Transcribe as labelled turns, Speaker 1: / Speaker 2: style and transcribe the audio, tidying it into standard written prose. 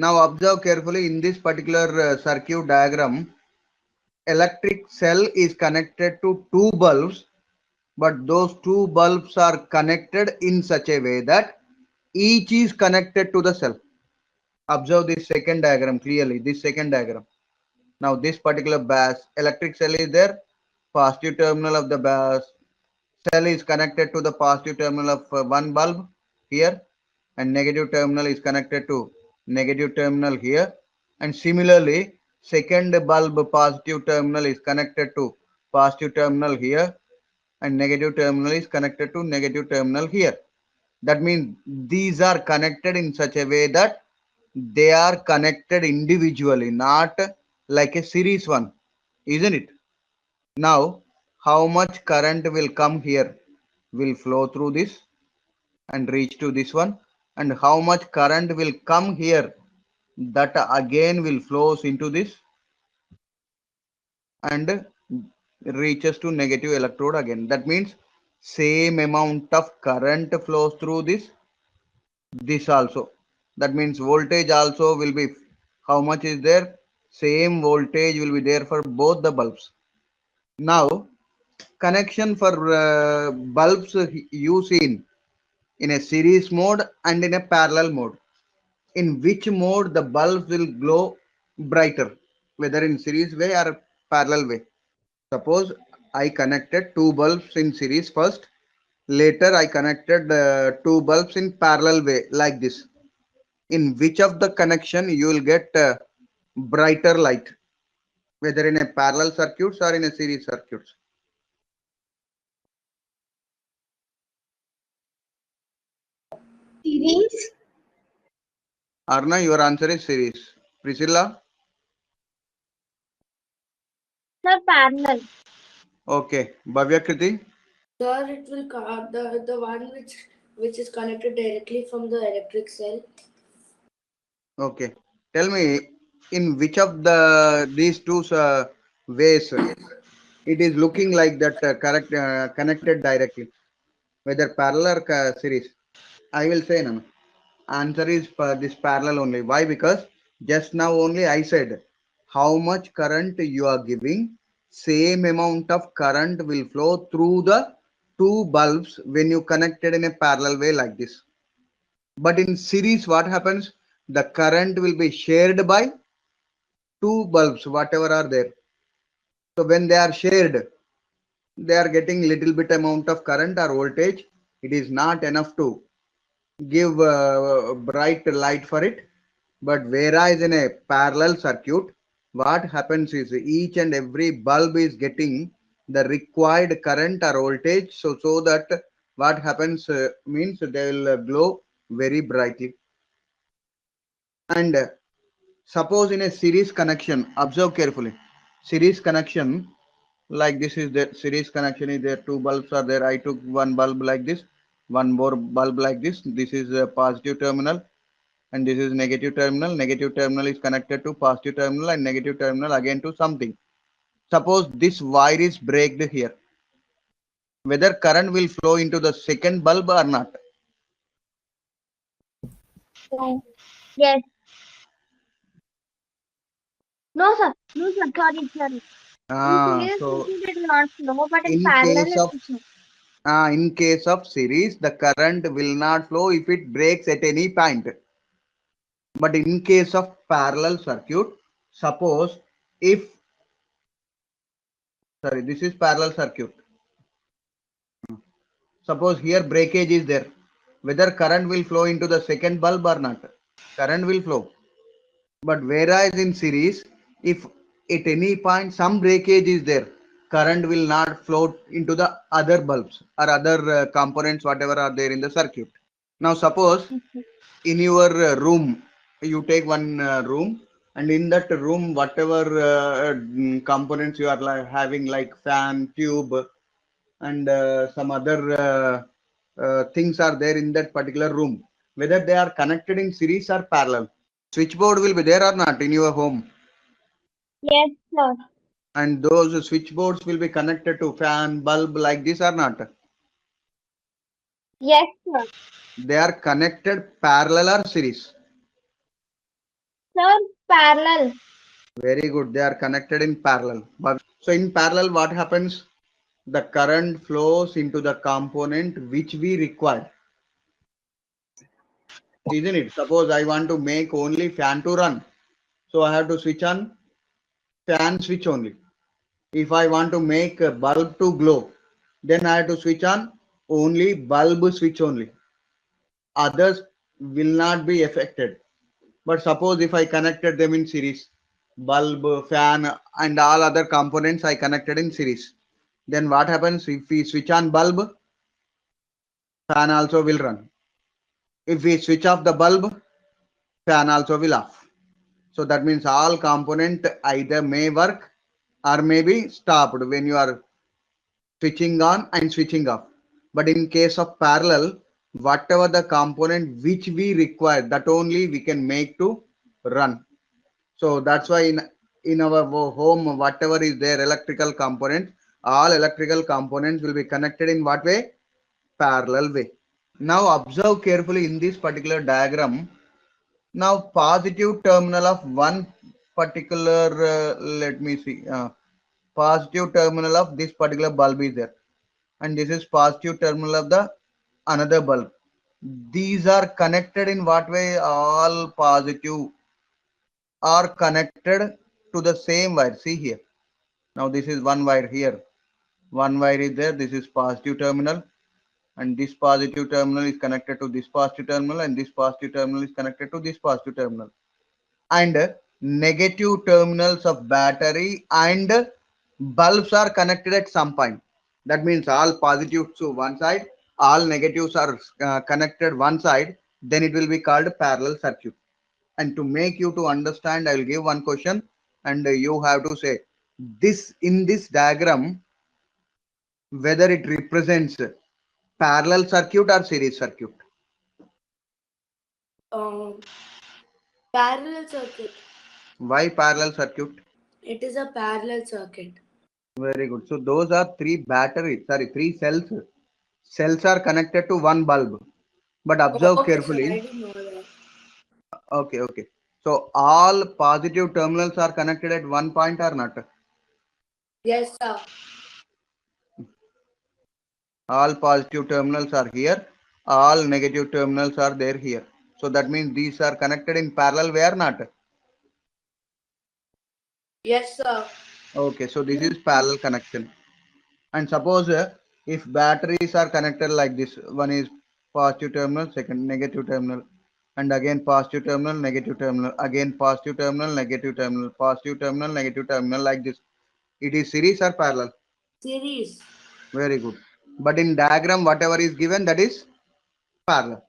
Speaker 1: Now observe carefully in this particular circuit diagram. Electric cell is connected to two bulbs, but those two bulbs are connected in such a way that each is connected to the cell. Observe this second diagram clearly, this second diagram. Now this particular electric cell is there, positive terminal of the cell is connected to the positive terminal of one bulb here, and negative terminal is connected to negative terminal here, and similarly second bulb positive terminal is connected to positive terminal here, and negative terminal is connected to negative terminal here. That means these are connected in such a way that they are connected individually, not like a series one, isn't it? Now how much current will come here, will flow through this and reach to this one, and how much current will come here, that again will flows into this and reaches to negative electrode again. That means same amount of current flows through this also. That means voltage also will be, how much is there, same voltage will be there for both the bulbs. Now connection for bulbs you seen in a series mode and in a parallel mode. In which mode the bulbs will glow brighter, whether in series way or parallel way? Suppose I connected two bulbs in series first, later I connected two bulbs in parallel way like this. In which of the connection you will get brighter light, whether in a parallel circuits or in a series circuits?
Speaker 2: Series.
Speaker 1: Arna, your answer is series. Priscilla?
Speaker 2: Sir, parallel.
Speaker 1: Okay. Bhavyakriti?
Speaker 3: Sir, it will the one which is connected directly from the electric cell.
Speaker 1: Okay. Tell me, in which of these two ways it is looking like that connected directly, whether parallel or series? I will say no. Answer is this parallel only. Why? Because just now only I said how much current you are giving, same amount of current will flow through the two bulbs when you connected in a parallel way like this. But in series, what happens? The current will be shared by two bulbs, whatever are there. So when they are shared, they are getting little bit amount of current or voltage. It is not enough to give bright light for it. But whereas in a parallel circuit, what happens is each and every bulb is getting the required current or voltage, so that what happens means they will glow very brightly. And suppose in a series connection, observe carefully, series connection like this is the series connection is there, two bulbs are there, I took one bulb like this, one more bulb like this is a positive terminal and this is negative terminal. Negative terminal is connected to positive terminal and negative terminal again to something. Suppose this wire is braked here, whether current will flow into the second bulb or not?
Speaker 2: No. Yes. No, sir. No, sir. Sorry. In series
Speaker 1: So
Speaker 2: it will not flow, but in
Speaker 1: in
Speaker 2: parallel
Speaker 1: case
Speaker 2: it
Speaker 1: of
Speaker 2: will flow.
Speaker 1: in case of series, the current will not flow if it breaks at any point. But in case of parallel circuit, suppose if, sorry, this is parallel circuit. Suppose here breakage is there, whether current will flow into the second bulb or not? Current will flow. But whereas in series, if at any point some breakage is there, current will not flow into the other bulbs or other components, whatever are there in the circuit. Now suppose in your room, you take one room, and in that room, whatever components you are having, like fan, tube, and some other things are there in that particular room, whether they are connected in series or parallel. Switchboard will be there or not in your home?
Speaker 2: Yes, sir.
Speaker 1: And those switchboards will be connected to fan, bulb like this or not?
Speaker 2: Yes, sir.
Speaker 1: They are connected parallel or series?
Speaker 2: Sir, parallel.
Speaker 1: Very good. They are connected in parallel. But so in parallel, what happens? The current flows into the component which we require. Isn't it? Suppose I want to make only fan to run. So I have to switch on fan switch only. If I want to make a bulb to glow, then I have to switch on only bulb switch only. Others will not be affected. But suppose if I connected them in series, bulb, fan, and all other components I connected in series, then what happens if we switch on bulb, fan also will run. If we switch off the bulb, fan also will off. So that means all component either may work or may be stopped when you are switching on and switching off. But in case of parallel, whatever the component which we require, that only we can make to run. So that's why in our home, whatever is there, electrical components, all electrical components will be connected in what way? Parallel way. Now observe carefully in this particular diagram. Now positive terminal of one particular, let me see, positive terminal of this particular bulb is there, and this is positive terminal of the another bulb. These are connected in what way? All positive are connected to the same wire. See here. Now this is one wire here. One wire is there. This is positive terminal, and this positive terminal is connected to this positive terminal, and this positive terminal is connected to this positive terminal. And negative terminals of battery and bulbs are connected at some point. That means all positives to one side, all negatives are connected one side. Then it will be called parallel circuit. And to make you to understand, I will give one question, and you have to say this in this diagram whether it represents parallel circuit or series circuit.
Speaker 3: Parallel circuit.
Speaker 1: Why parallel circuit?
Speaker 3: It is a parallel circuit.
Speaker 1: Very good. So those are three cells. Cells are connected to one bulb. But
Speaker 3: Oh,
Speaker 1: observe
Speaker 3: okay, sir. I
Speaker 1: carefully.
Speaker 3: didn't know that.
Speaker 1: Okay. So all positive terminals are connected at one point or not?
Speaker 3: Yes, sir.
Speaker 1: All positive terminals are here. All negative terminals are there here. So that means these are connected in parallel way or not?
Speaker 3: Yes, sir.
Speaker 1: Okay, so this is parallel connection. And suppose if batteries are connected like this, one is positive terminal, second negative terminal, and again positive terminal, negative terminal, again positive terminal, negative terminal, positive terminal, negative terminal, like this. It is series or parallel?
Speaker 3: Series.
Speaker 1: Very good. But in diagram, whatever is given, that is parallel.